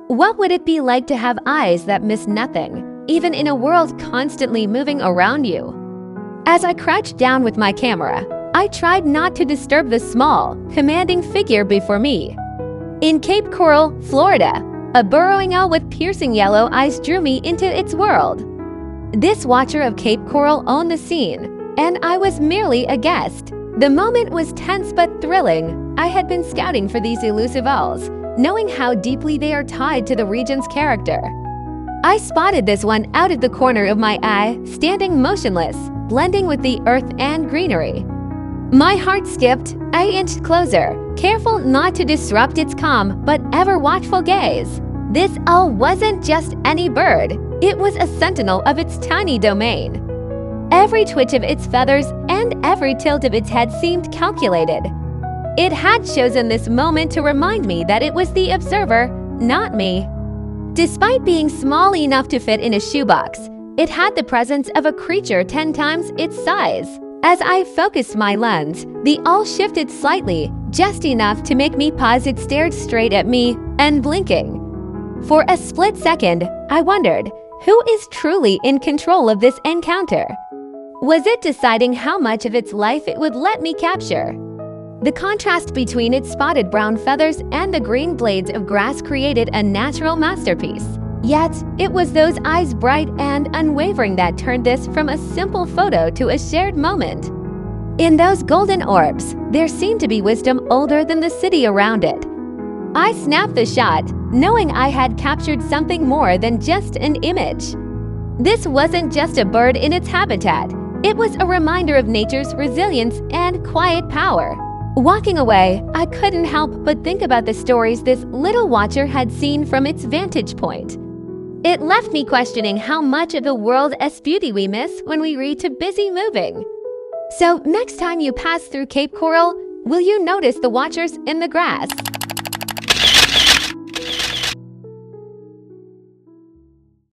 What would it be like to have eyes that miss nothing, even in a world constantly moving around you? As I crouched down with my camera, I tried not to disturb the small, commanding figure before me. In Cape Coral, Florida, a burrowing owl with piercing yellow eyes drew me into its world. This watcher of Cape Coral owned the scene, and I was merely a guest. The moment was tense but thrilling. I had been scouting for these elusive owls, knowing how deeply they are tied to the region's character. I spotted this one out of the corner of my eye, standing motionless, blending with the earth and greenery. My heart skipped. I inched closer, careful not to disrupt its calm but ever-watchful gaze. This owl wasn't just any bird. It was a sentinel of its tiny domain. Every twitch of its feathers and every tilt of its head seemed calculated. It had chosen this moment to remind me that it was the observer, not me. Despite being small enough to fit in a shoebox, it had the presence of a creature 10 times its size. As I focused my lens, the owl shifted slightly, just enough to make me pause. It stared straight at me, unblinking. For a split second, I wondered, who is truly in control of this encounter? Was it deciding how much of its life it would let me capture? The contrast between its spotted brown feathers and the green blades of grass created a natural masterpiece. Yet, it was those eyes, bright and unwavering, that turned this from a simple photo to a shared moment. In those golden orbs, there seemed to be wisdom older than the city around it. I snapped the shot, knowing I had captured something more than just an image. This wasn't just a bird in its habitat. It was a reminder of nature's resilience and quiet power. Walking away, I couldn't help but think about the stories this little watcher had seen from its vantage point. It left me questioning how much of the world as beauty we miss when we read too busy moving. So next time you pass through Cape Coral, will you notice the watchers in the grass?